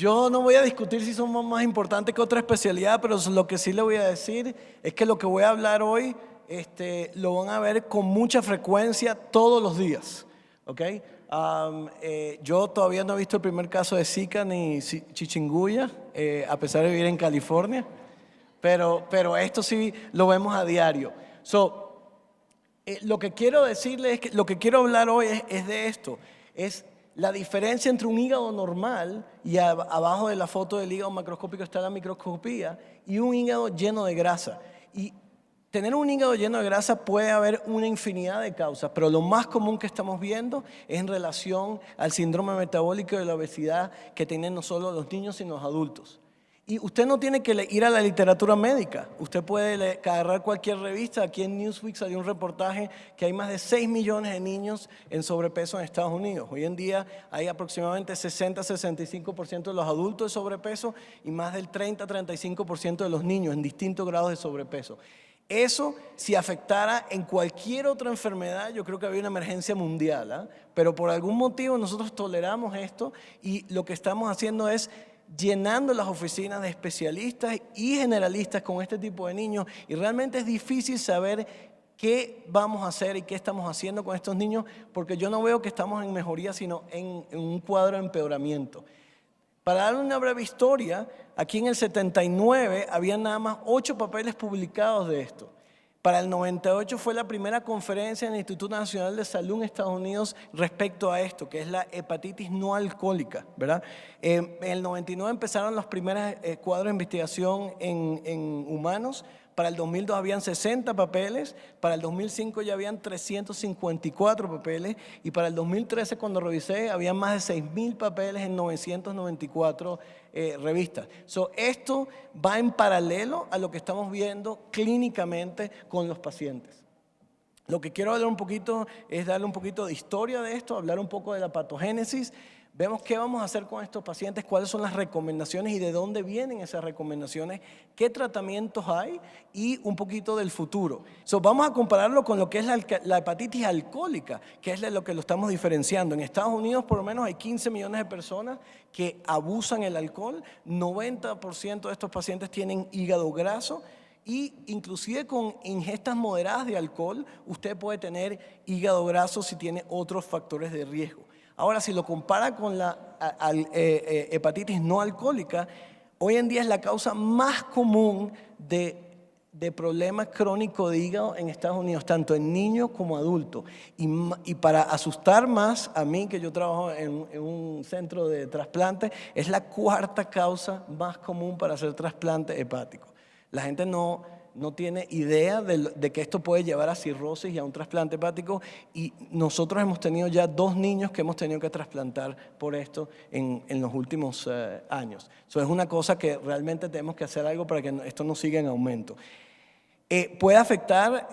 Yo no voy a discutir si somos más importantes que otra especialidad, pero lo que sí le voy a decir es que lo que voy a hablar hoy lo van a ver con mucha frecuencia todos los días. ¿Ok? Yo todavía no he visto el primer caso de Zika ni chikungunya, a pesar de vivir en California, pero esto sí lo vemos a diario. Lo que quiero decirles es que lo que quiero hablar hoy es de esto, es la diferencia entre un hígado normal, y abajo de la foto del hígado macroscópico está la microscopía, y un hígado lleno de grasa. Y tener un hígado lleno de grasa puede haber una infinidad de causas, pero lo más común que estamos viendo es en relación al síndrome metabólico de la obesidad que tienen no solo los niños sino los adultos. Y usted no tiene que ir a la literatura médica. Usted puede agarrar cualquier revista. Aquí en Newsweek salió un reportaje que hay más de 6 millones de niños en sobrepeso en Estados Unidos. Hoy en día hay aproximadamente 60-65% de los adultos de sobrepeso y más del 30-35% de los niños en distintos grados de sobrepeso. Eso, si afectara en cualquier otra enfermedad, yo creo que había una emergencia mundial, pero por algún motivo nosotros toleramos esto y lo que estamos haciendo es llenando las oficinas de especialistas y generalistas con este tipo de niños, y realmente es difícil saber qué vamos a hacer y qué estamos haciendo con estos niños, porque yo no veo que estamos en mejoría, sino en un cuadro de empeoramiento. Para dar una breve historia, aquí en el 79 había nada más 8 papeles publicados de esto. Para el 98 fue la primera conferencia en el Instituto Nacional de Salud en Estados Unidos respecto a esto, que es la hepatitis no alcohólica, ¿verdad? En el 99 empezaron los primeros cuadros de investigación en humanos. Para el 2002 habían 60 papeles, para el 2005 ya habían 354 papeles, y para el 2013, cuando revisé, había más de 6,000 papeles en 994 revistas. Esto va en paralelo a lo que estamos viendo clínicamente con los pacientes. Lo que quiero hablar un poquito es darle un poquito de historia de esto, hablar un poco de la patogénesis. Vemos qué vamos a hacer con estos pacientes, cuáles son las recomendaciones y de dónde vienen esas recomendaciones, qué tratamientos hay y un poquito del futuro. Vamos a compararlo con lo que es la hepatitis alcohólica, que es de lo que lo estamos diferenciando. En Estados Unidos por lo menos hay 15 millones de personas que abusan el alcohol, 90% de estos pacientes tienen hígado graso, y inclusive con ingestas moderadas de alcohol usted puede tener hígado graso si tiene otros factores de riesgo. Ahora, si lo compara con la hepatitis no alcohólica, hoy en día es la causa más común de problemas crónicos de hígado en Estados Unidos, tanto en niños como adultos. Y para asustar más a mí, que yo trabajo en un centro de trasplante, es la 4ª causa más común para hacer trasplante hepático. La gente no tiene idea de que esto puede llevar a cirrosis y a un trasplante hepático, y nosotros hemos tenido ya 2 niños que hemos tenido que trasplantar por esto en los últimos años. Es una cosa que realmente tenemos que hacer algo para que esto no siga en aumento. Puede afectar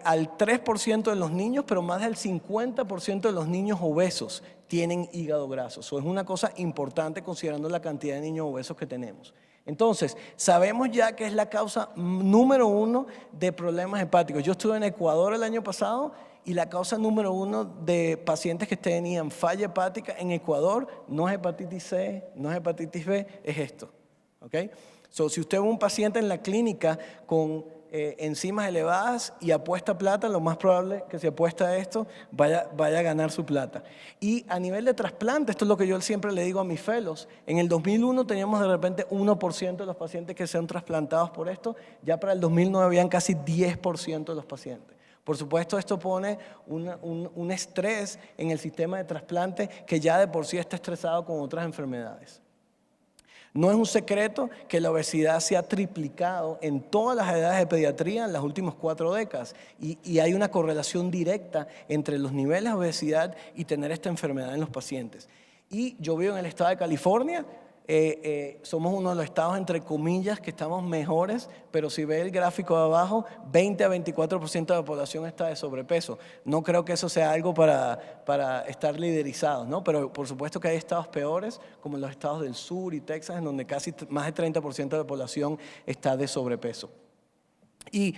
al 3% de los niños, pero más del 50% de los niños obesos tienen hígado graso. Es una cosa importante considerando la cantidad de niños obesos que tenemos. Entonces, sabemos ya que es la causa número 1 de problemas hepáticos. Yo estuve en Ecuador el año pasado y la causa número 1 de pacientes que tenían falla hepática en Ecuador no es hepatitis C, no es hepatitis B, es esto. ¿Okay? Si usted ve un paciente en la clínica con enzimas elevadas y apuesta plata, lo más probable es que si apuesta a esto vaya a ganar su plata. Y a nivel de trasplante, esto es lo que yo siempre le digo a mis fellows, en el 2001 teníamos de repente 1% de los pacientes que sean trasplantados por esto, ya para el 2009 habían casi 10% de los pacientes. Por supuesto, esto pone un estrés en el sistema de trasplante que ya de por sí está estresado con otras enfermedades. No es un secreto que la obesidad se ha triplicado en todas las edades de pediatría en las últimas 4 décadas, y hay una correlación directa entre los niveles de obesidad y tener esta enfermedad en los pacientes. Y yo vivo en el estado de California. Somos uno de los estados, entre comillas, que estamos mejores, pero si ve el gráfico de abajo, 20-24% de la población está de sobrepeso. No creo que eso sea algo para estar liderizados, ¿no? Pero por supuesto que hay estados peores, como los estados del sur y Texas, en donde casi más del 30% de la población está de sobrepeso. Y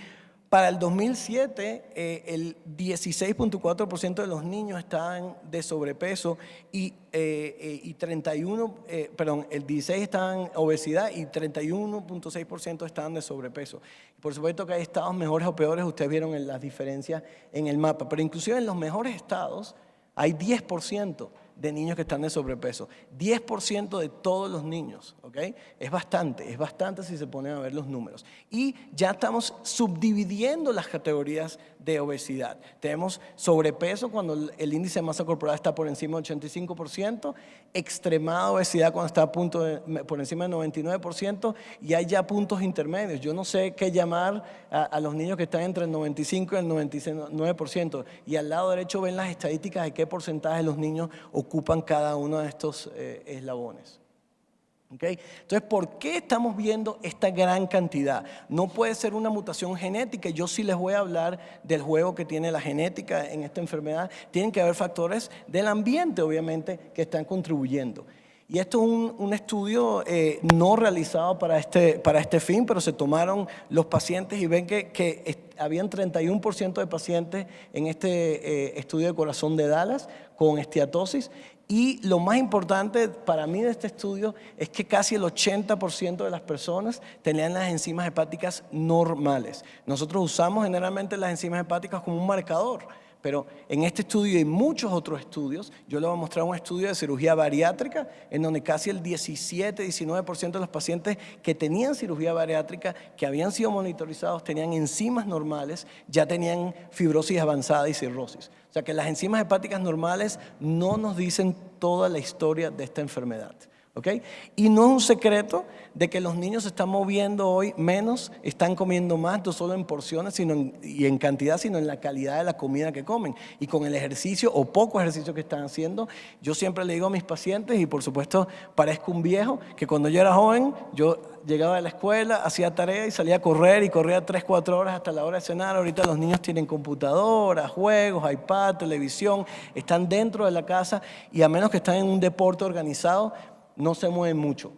Para el 2007, el 16.4% de los niños estaban de sobrepeso y 16 estaban en obesidad y 31.6% estaban de sobrepeso. Por supuesto que hay estados mejores o peores, ustedes vieron las diferencias en el mapa, pero inclusive en los mejores estados hay 10% de niños que están de sobrepeso. 10% de todos los niños, ¿ok? Es bastante si se ponen a ver los números. Y ya estamos subdividiendo las categorías de obesidad. Tenemos sobrepeso cuando el índice de masa corporal está por encima del 85%, extremada obesidad cuando está por encima del 99%, y hay ya puntos intermedios. Yo no sé qué llamar a los niños que están entre el 95 y el 99%, y al lado derecho ven las estadísticas de qué porcentaje de los niños ocupan cada uno de estos eslabones. ¿Okay? Entonces, ¿por qué estamos viendo esta gran cantidad? No puede ser una mutación genética. Yo sí les voy a hablar del juego que tiene la genética en esta enfermedad. Tienen que haber factores del ambiente, obviamente, que están contribuyendo. Y esto es un estudio no realizado para este fin, pero se tomaron los pacientes y ven que habían 31% de pacientes en este estudio de corazón de Dallas con esteatosis. Y lo más importante para mí de este estudio es que casi el 80% de las personas tenían las enzimas hepáticas normales. Nosotros usamos generalmente las enzimas hepáticas como un marcador, pero en este estudio y en muchos otros estudios, yo les voy a mostrar un estudio de cirugía bariátrica en donde casi el 17-19% de los pacientes que tenían cirugía bariátrica, que habían sido monitorizados, tenían enzimas normales, ya tenían fibrosis avanzada y cirrosis. O sea que las enzimas hepáticas normales no nos dicen toda la historia de esta enfermedad. ¿Okay? Y no es un secreto de que los niños se están moviendo hoy menos, están comiendo más, no solo en porciones y en cantidad, sino en la calidad de la comida que comen. Y con el ejercicio o poco ejercicio que están haciendo, yo siempre le digo a mis pacientes, y por supuesto parezco un viejo, que cuando yo era joven, yo llegaba de la escuela, hacía tarea y salía a correr y corría 3-4 horas hasta la hora de cenar. Ahorita los niños tienen computadora, juegos, iPad, televisión, están dentro de la casa y a menos que estén en un deporte organizado, no se mueven mucho.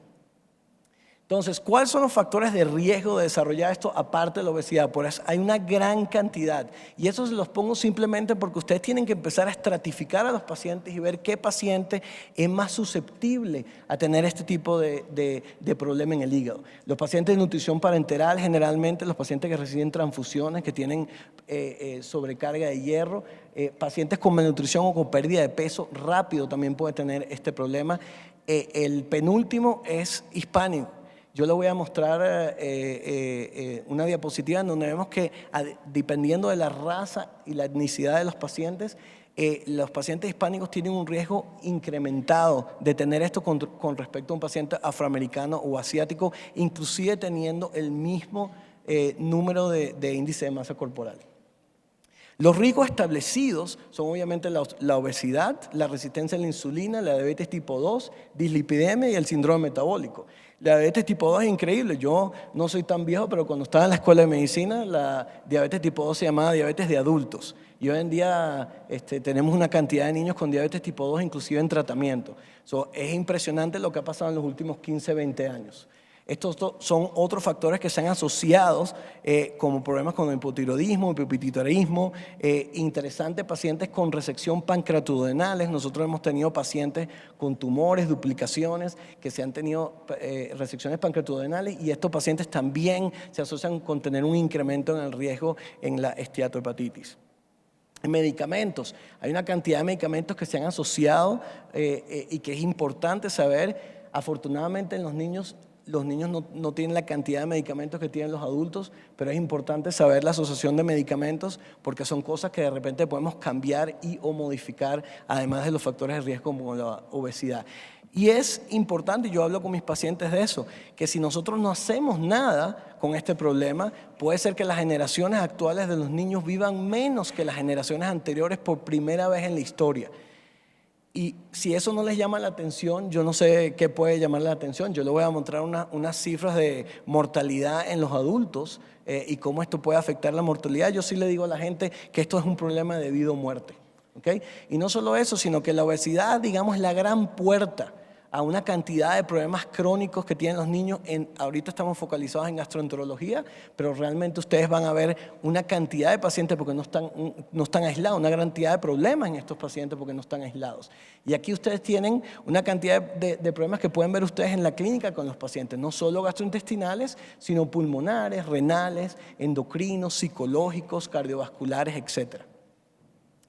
Entonces, ¿cuáles son los factores de riesgo de desarrollar esto aparte de la obesidad? Pues hay una gran cantidad y eso se los pongo simplemente porque ustedes tienen que empezar a estratificar a los pacientes y ver qué paciente es más susceptible a tener este tipo de problema en el hígado. Los pacientes de nutrición parenteral, generalmente los pacientes que reciben transfusiones, que tienen sobrecarga de hierro, pacientes con malnutrición o con pérdida de peso rápido también pueden tener este problema. El penúltimo es hispánico. Yo le voy a mostrar una diapositiva en donde vemos que dependiendo de la raza y la etnicidad de los pacientes hispánicos tienen un riesgo incrementado de tener esto con respecto a un paciente afroamericano o asiático, inclusive teniendo el mismo número de índice de masa corporal. Los riesgos establecidos son obviamente la obesidad, la resistencia a la insulina, la diabetes tipo 2, dislipidemia y el síndrome metabólico. La diabetes tipo 2 es increíble. Yo no soy tan viejo, pero cuando estaba en la escuela de medicina, la diabetes tipo 2 se llamaba diabetes de adultos. Y hoy en día tenemos una cantidad de niños con diabetes tipo 2 inclusive en tratamiento. Es impresionante lo que ha pasado en los últimos 15-20 años. Estos son otros factores que se han asociado como problemas con el hipotiroidismo, el hipopituitarismo, interesantes pacientes con resección pancreatodenales. Nosotros hemos tenido pacientes con tumores, duplicaciones, que se han tenido resecciones pancreatodenales y estos pacientes también se asocian con tener un incremento en el riesgo en la esteatohepatitis. En medicamentos, hay una cantidad de medicamentos que se han asociado y que es importante saber. Afortunadamente en los niños no tienen la cantidad de medicamentos que tienen los adultos, pero es importante saber la asociación de medicamentos porque son cosas que de repente podemos cambiar y o modificar, además de los factores de riesgo como la obesidad. Y es importante, y yo hablo con mis pacientes de eso, que si nosotros no hacemos nada con este problema, puede ser que las generaciones actuales de los niños vivan menos que las generaciones anteriores por primera vez en la historia. Y si eso no les llama la atención, yo no sé qué puede llamarle la atención. Yo les voy a mostrar unas cifras de mortalidad en los adultos y cómo esto puede afectar la mortalidad. Yo sí le digo a la gente que esto es un problema de vida o muerte. ¿Okay? Y no solo eso, sino que la obesidad, digamos, es la gran puerta a una cantidad de problemas crónicos que tienen los niños. Ahorita estamos focalizados en gastroenterología, pero realmente ustedes van a ver una cantidad de pacientes porque no están aislados, una gran cantidad de problemas en estos pacientes porque no están aislados. Y aquí ustedes tienen una cantidad de problemas que pueden ver ustedes en la clínica con los pacientes, no solo gastrointestinales, sino pulmonares, renales, endocrinos, psicológicos, cardiovasculares, etc.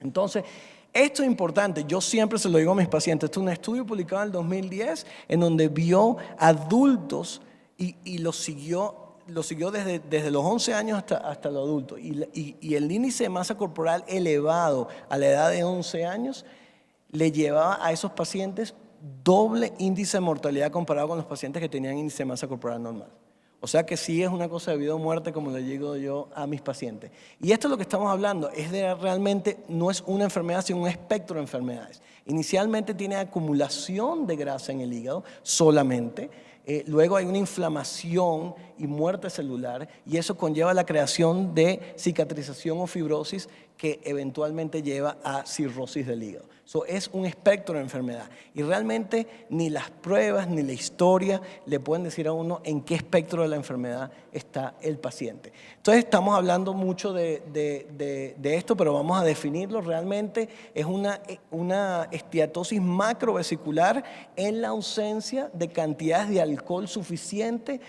Entonces, esto es importante, yo siempre se lo digo a mis pacientes. Esto es un estudio publicado en el 2010 en donde vio adultos y lo siguió desde los 11 años hasta los adultos. Y el índice de masa corporal elevado a la edad de 11 años le llevaba a esos pacientes doble índice de mortalidad comparado con los pacientes que tenían índice de masa corporal normal. O sea que sí es una cosa de vida o muerte, como le digo yo a mis pacientes. Y esto es lo que estamos hablando, realmente no es una enfermedad, sino un espectro de enfermedades. Inicialmente tiene acumulación de grasa en el hígado solamente, luego hay una inflamación y muerte celular, y eso conlleva la creación de cicatrización o fibrosis que eventualmente lleva a cirrosis del hígado. Es un espectro de enfermedad y realmente ni las pruebas ni la historia le pueden decir a uno en qué espectro de la enfermedad está el paciente. Entonces estamos hablando mucho de esto, pero vamos a definirlo. Realmente es una esteatosis macrovesicular en la ausencia de cantidades de alcohol suficiente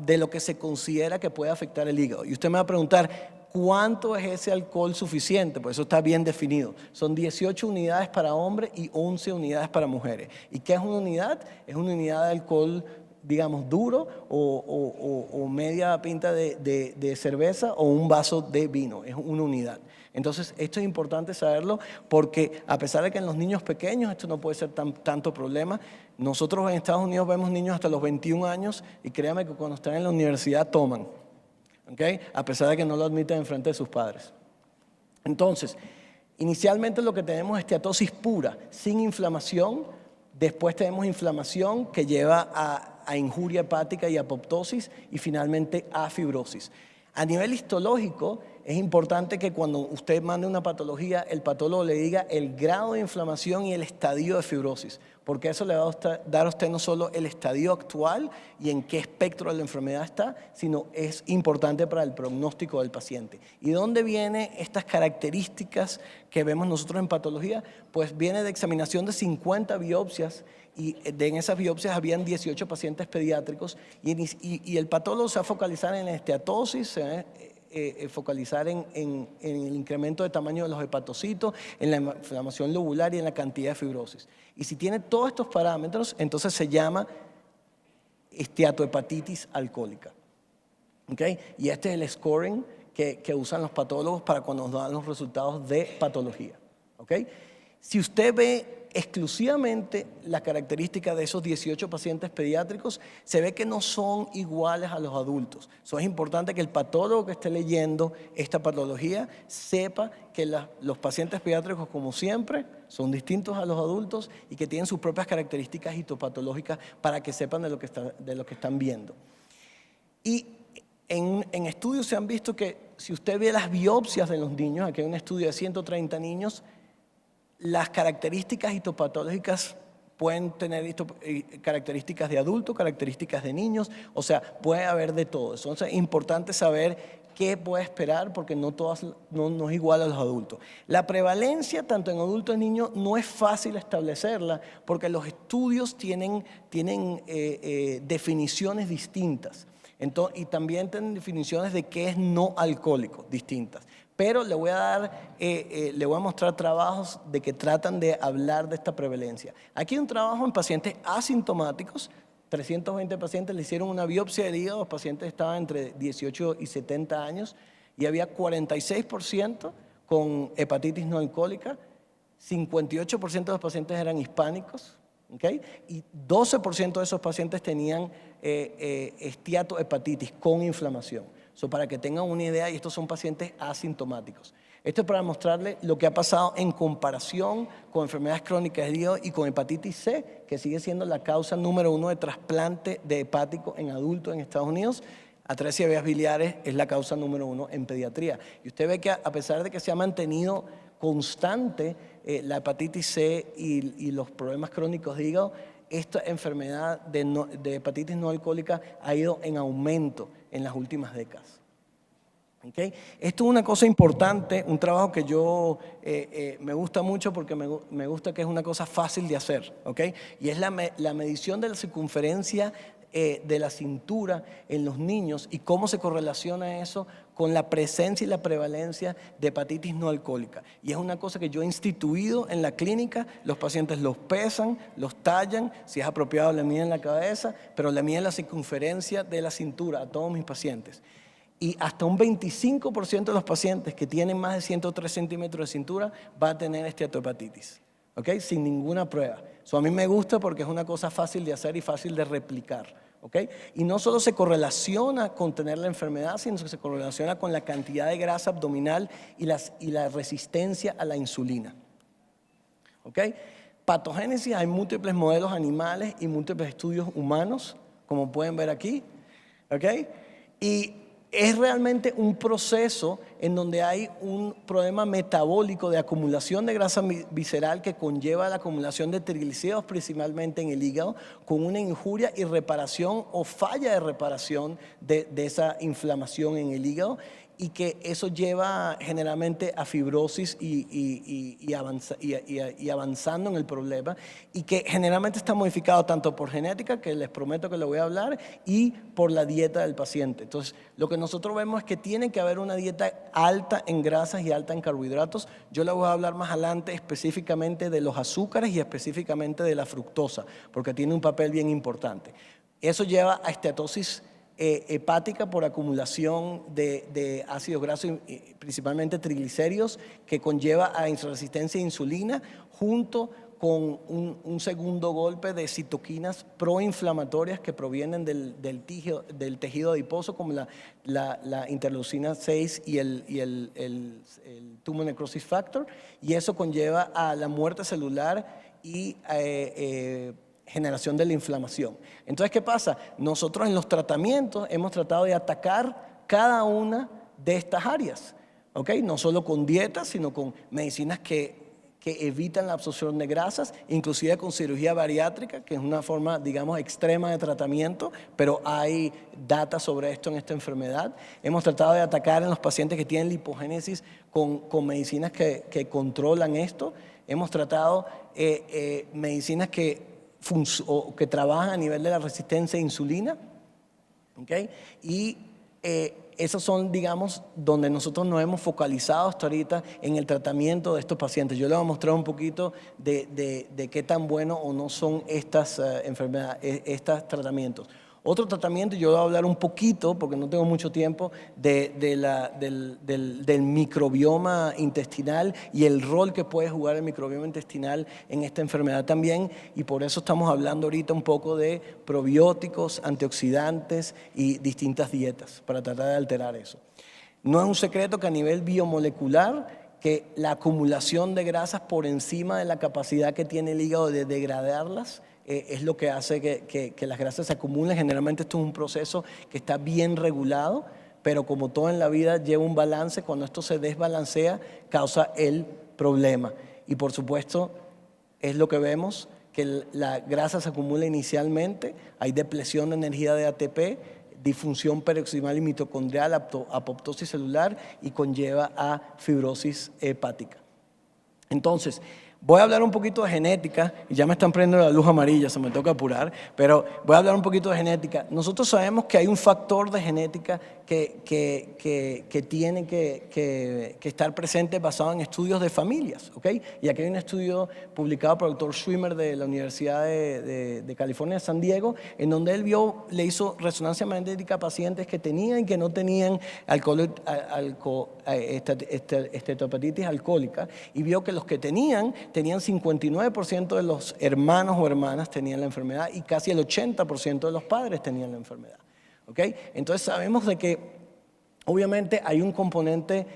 de lo que se considera que puede afectar el hígado. Y usted me va a preguntar, ¿cuánto es ese alcohol suficiente? Pues eso está bien definido. Son 18 unidades para hombres y 11 unidades para mujeres. ¿Y qué es una unidad? Es una unidad de alcohol, digamos, duro o media pinta de cerveza o un vaso de vino. Es una unidad. Entonces, esto es importante saberlo porque a pesar de que en los niños pequeños esto no puede ser tanto problema, nosotros en Estados Unidos vemos niños hasta los 21 años y créanme que cuando están en la universidad toman. ¿Okay? A pesar de que no lo admiten en frente de sus padres. Entonces, inicialmente lo que tenemos es esteatosis pura, sin inflamación. Después tenemos inflamación que lleva a injuria hepática y apoptosis y finalmente a fibrosis. A nivel histológico, es importante que cuando usted mande una patología, el patólogo le diga el grado de inflamación y el estadio de fibrosis, porque eso le va a dar a usted no solo el estadio actual y en qué espectro de la enfermedad está, sino es importante para el pronóstico del paciente. ¿Y dónde vienen estas características que vemos nosotros en patología? Pues viene de examinación de 50 biopsias y en esas biopsias habían 18 pacientes pediátricos y el patólogo se va a focalizar en la esteatosis, se va a focalizar en el incremento de tamaño de los hepatocitos, en la inflamación lobular y en la cantidad de fibrosis. Y si tiene todos estos parámetros, entonces se llama esteatohepatitis alcohólica. ¿Okay? Y este es el scoring que usan los patólogos para cuando nos dan los resultados de patología. ¿Okay? Si usted ve exclusivamente las características de esos 18 pacientes pediátricos, se ve que no son iguales a los adultos. Es importante que el patólogo que esté leyendo esta patología sepa que los pacientes pediátricos, como siempre, son distintos a los adultos y que tienen sus propias características histopatológicas para que sepan de lo que están viendo. Y en estudios se han visto que si usted ve las biopsias de los niños, aquí hay un estudio de 130 niños, las características histopatológicas pueden tener características de adultos, características de niños, o sea, puede haber de todo. Entonces es importante saber qué puede esperar porque no es igual a los adultos. La prevalencia tanto en adultos y niños no es fácil establecerla porque los estudios tienen definiciones distintas. Y también tienen definiciones de qué es no alcohólico distintas. Pero le voy a mostrar trabajos de que tratan de hablar de esta prevalencia. Aquí hay un trabajo en pacientes asintomáticos, 320 pacientes le hicieron una biopsia del hígado, los pacientes estaban entre 18 y 70 años y había 46% con hepatitis no alcohólica, 58% de los pacientes eran hispánicos, ¿okay? Y 12% de esos pacientes tenían esteatohepatitis con inflamación. Para que tengan una idea, y estos son pacientes asintomáticos. Esto es para mostrarles lo que ha pasado en comparación con enfermedades crónicas del hígado y con hepatitis C, que sigue siendo la causa número 1 de trasplante de hepático en adultos en Estados Unidos. Atresia de vías biliares es la causa número 1 en pediatría. Y usted ve que a pesar de que se ha mantenido constante la hepatitis C y los problemas crónicos de hígado, esta enfermedad de hepatitis no alcohólica ha ido en aumento en las últimas décadas. ¿Okay? Esto es una cosa importante, un trabajo que yo me gusta mucho porque me gusta que es una cosa fácil de hacer, ¿okay? Y es la medición de la circunferencia de la cintura en los niños y cómo se correlaciona eso con la presencia y la prevalencia de hepatitis no alcohólica. Y es una cosa que yo he instituido en la clínica, los pacientes los pesan, los tallan, si es apropiado le miden la cabeza, pero le miden la circunferencia de la cintura a todos mis pacientes. Y hasta un 25% de los pacientes que tienen más de 103 centímetros de cintura va a tener esteatohepatitis, ¿ok? Sin ninguna prueba. Eso a mí me gusta porque es una cosa fácil de hacer y fácil de replicar, ¿ok? Y no solo se correlaciona con tener la enfermedad, sino que se correlaciona con la cantidad de grasa abdominal y la resistencia a la insulina, ¿ok? Patogénesis, hay múltiples modelos animales y múltiples estudios humanos, como pueden ver aquí, ¿ok? Y es realmente un proceso en donde hay un problema metabólico de acumulación de grasa visceral que conlleva la acumulación de triglicéridos principalmente en el hígado, con una injuria y reparación o falla de reparación de esa inflamación en el hígado, y que eso lleva generalmente a fibrosis y avanzando en el problema, y que generalmente está modificado tanto por genética, que les prometo que le voy a hablar, y por la dieta del paciente. Entonces, lo que nosotros vemos es que tiene que haber una dieta alta en grasas y alta en carbohidratos. Yo les voy a hablar más adelante específicamente de los azúcares y específicamente de la fructosa, porque tiene un papel bien importante. Eso lleva a esteatosis hepática por acumulación de ácidos grasos, principalmente triglicéridos, que conlleva a resistencia a insulina, junto con un segundo golpe de citoquinas proinflamatorias que provienen del tejido adiposo, como la interleucina 6 y el tumor necrosis factor, y eso conlleva a la muerte celular y generación de la inflamación. Entonces, ¿qué pasa? Nosotros en los tratamientos hemos tratado de atacar cada una de estas áreas, ¿ok? No solo con dietas, sino con medicinas que evitan la absorción de grasas, inclusive con cirugía bariátrica, que es una forma, digamos, extrema de tratamiento, pero hay data sobre esto en esta enfermedad. Hemos tratado de atacar en los pacientes que tienen lipogénesis con medicinas que controlan esto. Hemos tratado medicinas que trabajan a nivel de la resistencia a insulina, ¿okay? Y esos son, digamos, donde nosotros nos hemos focalizado hasta ahorita en el tratamiento de estos pacientes. Yo les voy a mostrar un poquito de qué tan bueno o no son estas enfermedades, estos tratamientos. Otro tratamiento, yo voy a hablar un poquito, porque no tengo mucho tiempo, del microbioma intestinal y el rol que puede jugar el microbioma intestinal en esta enfermedad también, y por eso estamos hablando ahorita un poco de probióticos, antioxidantes y distintas dietas, para tratar de alterar eso. No es un secreto que a nivel biomolecular, que la acumulación de grasas por encima de la capacidad que tiene el hígado de degradarlas, es lo que hace que las grasas se acumulen. Generalmente esto es un proceso que está bien regulado, pero como todo en la vida lleva un balance. Cuando esto se desbalancea, causa el problema. Y por supuesto, es lo que vemos, que la grasa se acumula inicialmente, hay depleción de energía de ATP, disfunción peroxisomal y mitocondrial, apoptosis celular, y conlleva a fibrosis hepática. Entonces, voy a hablar un poquito de genética, y ya me están prendiendo la luz amarilla, se me toca apurar, pero voy a hablar un poquito de genética. Nosotros sabemos que hay un factor de genética que tiene que estar presente basado en estudios de familias, ¿ok? Y aquí hay un estudio publicado por el Dr. Schwimmer de la Universidad de California, de San Diego, en donde él le hizo resonancia magnética a pacientes que tenían y que no tenían esteatohepatitis alcohólica, y vio que los que tenían 59% de los hermanos o hermanas tenían la enfermedad, y casi el 80% de los padres tenían la enfermedad. ¿Okay? Entonces sabemos de que obviamente hay un componente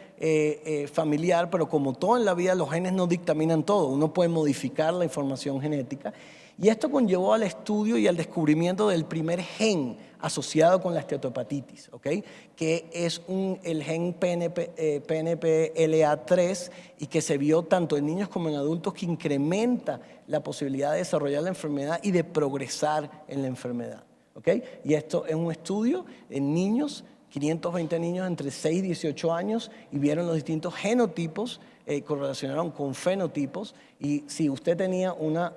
familiar, pero como todo en la vida, los genes no dictaminan todo. Uno puede modificar la información genética, Y esto conllevó al estudio y al descubrimiento del primer gen asociado con la esteatohepatitis, ¿ok? Que es el gen PNPLA3 y que se vio tanto en niños como en adultos, que incrementa la posibilidad de desarrollar la enfermedad y de progresar en la enfermedad, ¿ok? Y esto es un estudio en niños, 520 niños entre 6 y 18 años, y vieron los distintos genotipos, correlacionaron con fenotipos, y si usted tenía una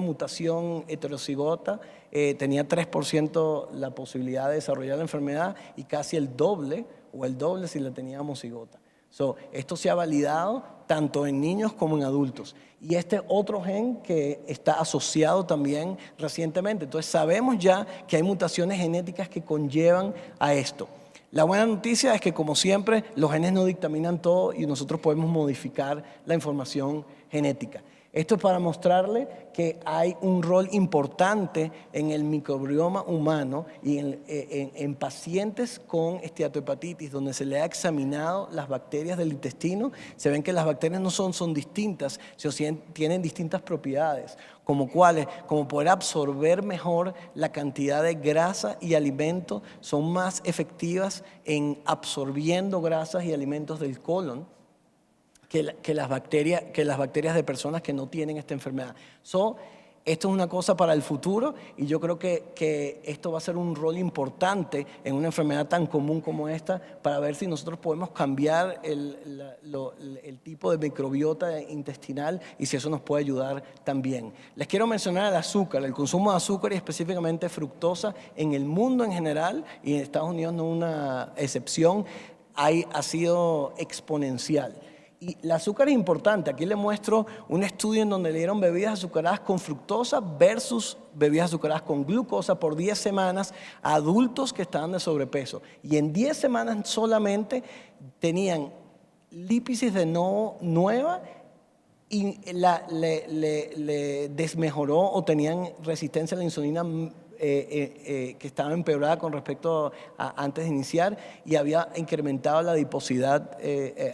mutación heterocigota, tenía 3% la posibilidad de desarrollar la enfermedad y casi el doble si la tenía homocigota. Esto se ha validado tanto en niños como en adultos. Y este otro gen que está asociado también recientemente. Entonces sabemos ya que hay mutaciones genéticas que conllevan a esto. La buena noticia es que, como siempre, los genes no dictaminan todo y nosotros podemos modificar la información genética. Esto es para mostrarle que hay un rol importante en el microbioma humano y en pacientes con esteatohepatitis, donde se le ha examinado las bacterias del intestino. Se ven que las bacterias no son distintas, sino tienen distintas propiedades, como poder absorber mejor la cantidad de grasa y alimento, son más efectivas en absorbiendo grasas y alimentos del colon que las bacterias de personas que no tienen esta enfermedad. Esto es una cosa para el futuro, y yo creo que esto va a ser un rol importante en una enfermedad tan común como esta, para ver si nosotros podemos cambiar el tipo de microbiota intestinal y si eso nos puede ayudar también. Les quiero mencionar el azúcar, el consumo de azúcar y específicamente fructosa en el mundo en general, y en Estados Unidos no una excepción, ha sido exponencial. Y el azúcar es importante. Aquí le muestro un estudio en donde le dieron bebidas azucaradas con fructosa versus bebidas azucaradas con glucosa por 10 semanas a adultos que estaban de sobrepeso. Y en 10 semanas solamente tenían lípisis de no nueva y le desmejoró o tenían resistencia a la insulina que estaba empeorada con respecto a antes de iniciar, y había incrementado la adiposidad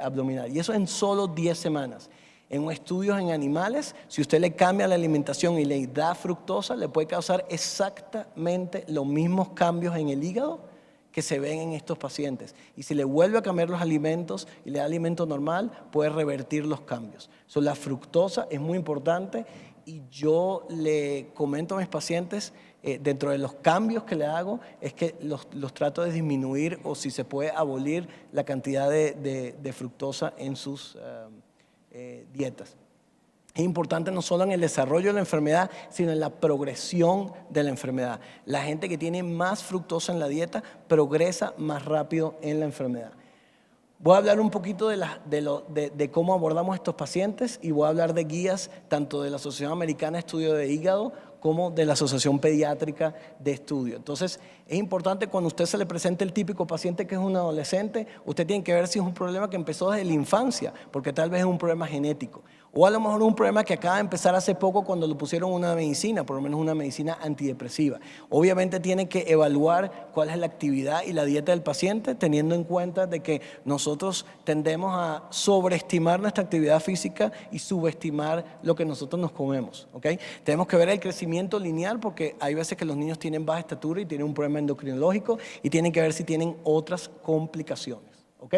abdominal. Y eso en solo 10 semanas. En estudios en animales, si usted le cambia la alimentación y le da fructosa, le puede causar exactamente los mismos cambios en el hígado que se ven en estos pacientes. Y si le vuelve a cambiar los alimentos y le da alimento normal, puede revertir los cambios. La fructosa es muy importante, y yo le comento a mis pacientes, dentro de los cambios que le hago, es que los trato de disminuir, o si se puede abolir, la cantidad de fructosa en sus dietas. Es importante no solo en el desarrollo de la enfermedad, sino en la progresión de la enfermedad. La gente que tiene más fructosa en la dieta progresa más rápido en la enfermedad. Voy a hablar un poquito de cómo abordamos estos pacientes, y voy a hablar de guías tanto de la Asociación Americana de Estudio de Hígado como de la Asociación Pediátrica de Estudio. Entonces, es importante, cuando usted se le presente el típico paciente que es un adolescente, usted tiene que ver si es un problema que empezó desde la infancia, porque tal vez es un problema genético. O a lo mejor un problema que acaba de empezar hace poco cuando le pusieron una medicina, por lo menos una medicina antidepresiva. Obviamente tiene que evaluar cuál es la actividad y la dieta del paciente, teniendo en cuenta de que nosotros tendemos a sobreestimar nuestra actividad física y subestimar lo que nosotros nos comemos, ¿ok? Tenemos que ver el crecimiento lineal, porque hay veces que los niños tienen baja estatura y tienen un problema endocrinológico, y tienen que ver si tienen otras complicaciones, ¿ok?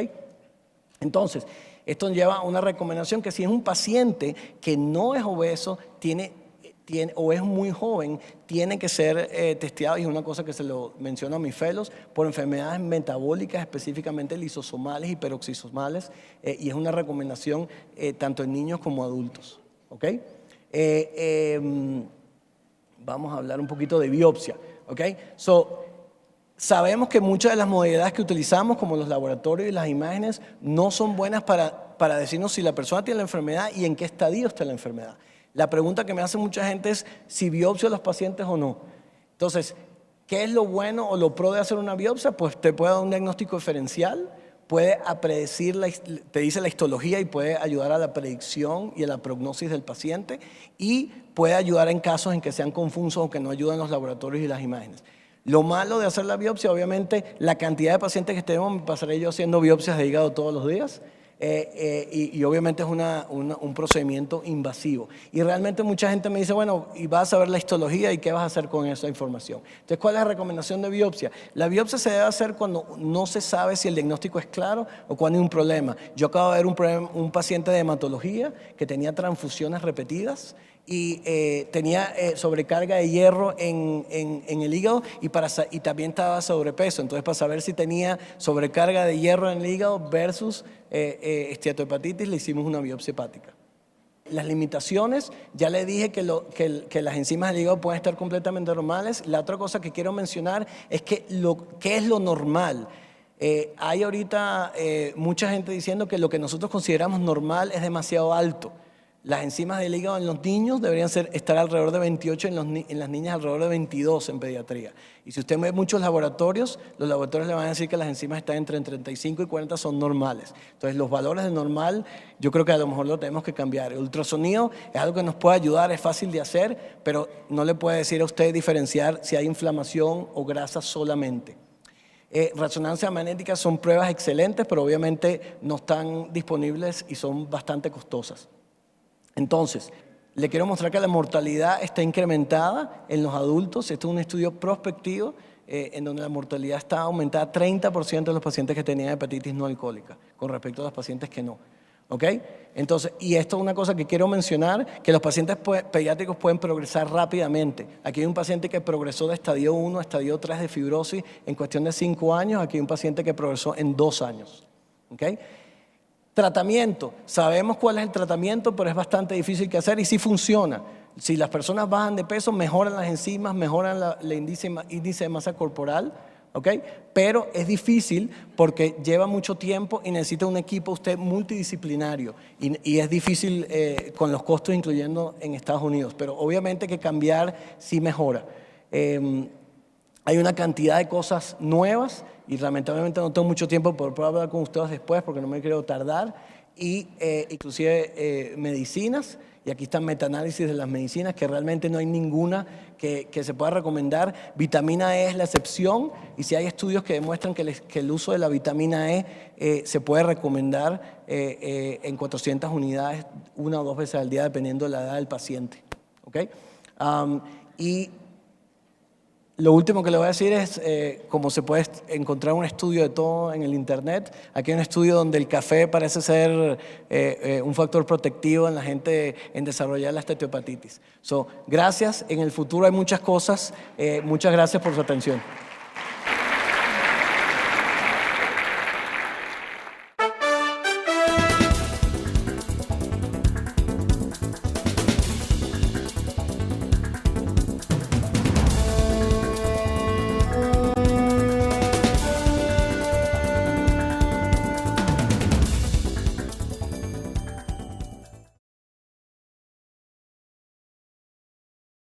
Entonces, esto lleva a una recomendación que si es un paciente que no es obeso, o es muy joven, tiene que ser testeado, y es una cosa que se lo menciono a mis fellows, por enfermedades metabólicas, específicamente lisosomales y peroxisomales, y es una recomendación tanto en niños como adultos, ¿ok? Vamos a hablar un poquito de biopsia, ¿ok? Sabemos que muchas de las modalidades que utilizamos, como los laboratorios y las imágenes, no son buenas para decirnos si la persona tiene la enfermedad y en qué estadio está la enfermedad. La pregunta que me hace mucha gente es si biopsio a los pacientes o no. Entonces, ¿qué es lo bueno o lo pro de hacer una biopsia? Pues te puede dar un diagnóstico diferencial, puede predecir, te dice la histología, y puede ayudar a la predicción y a la prognosis del paciente, y puede ayudar en casos en que sean confusos o que no ayudan los laboratorios y las imágenes. Lo malo de hacer la biopsia, obviamente, la cantidad de pacientes que tenemos, me pasaré yo haciendo biopsias de hígado todos los días. y obviamente es un procedimiento invasivo. Y realmente mucha gente me dice, bueno, y vas a ver la histología y qué vas a hacer con esa información. Entonces, ¿cuál es la recomendación de biopsia? La biopsia se debe hacer cuando no se sabe si el diagnóstico es claro o cuando hay un problema. Yo acabo de ver un paciente de hematología que tenía transfusiones repetidas y tenía sobrecarga de hierro en el hígado y también estaba sobrepeso. Entonces, para saber si tenía sobrecarga de hierro en el hígado versus esteatohepatitis, le hicimos una biopsia hepática. Las limitaciones, ya le dije que las enzimas del hígado pueden estar completamente normales. La otra cosa que quiero mencionar es que ¿qué es lo normal? Hay ahorita mucha gente diciendo que lo que nosotros consideramos normal es demasiado alto. Las enzimas del hígado en los niños deberían estar alrededor de 28, en las niñas alrededor de 22 en pediatría. Y si usted ve muchos laboratorios, los laboratorios le van a decir que las enzimas están entre 35 y 40 son normales. Entonces los valores de normal yo creo que a lo mejor lo tenemos que cambiar. El ultrasonido es algo que nos puede ayudar, es fácil de hacer, pero no le puede decir a usted diferenciar si hay inflamación o grasa solamente. Resonancia magnética son pruebas excelentes, pero obviamente no están disponibles y son bastante costosas. Entonces, le quiero mostrar que la mortalidad está incrementada en los adultos. Este es un estudio prospectivo en donde la mortalidad está aumentada 30% de los pacientes que tenían hepatitis no alcohólica con respecto a los pacientes que no. ¿Ok? Entonces, y esto es una cosa que quiero mencionar, que los pacientes pediátricos pueden progresar rápidamente. Aquí hay un paciente que progresó de estadio 1 a estadio 3 de fibrosis en cuestión de 5 años. Aquí hay un paciente que progresó en 2 años. ¿Ok? Tratamiento. Sabemos cuál es el tratamiento, pero es bastante difícil que hacer y sí funciona. Si las personas bajan de peso, mejoran las enzimas, mejoran el índice de masa corporal, ¿ok? Pero es difícil porque lleva mucho tiempo y necesita un equipo usted multidisciplinario y es difícil con los costos incluyendo en Estados Unidos, pero obviamente que cambiar sí mejora. Hay una cantidad de cosas nuevas y lamentablemente no tengo mucho tiempo para poder hablar con ustedes después porque no me quiero tardar, y inclusive medicinas, y aquí están metaanálisis de las medicinas que realmente no hay ninguna que se pueda recomendar. Vitamina E es la excepción y si hay estudios que demuestran que el uso de la vitamina E se puede recomendar en 400 unidades 1 o 2 veces al día dependiendo de la edad del paciente. ¿Okay? Y lo último que le voy a decir es cómo se puede encontrar un estudio de todo en el internet. Aquí hay un estudio donde el café parece ser un factor protectivo en la gente en desarrollar la esteatohepatitis. Gracias. En el futuro hay muchas cosas. Muchas gracias por su atención.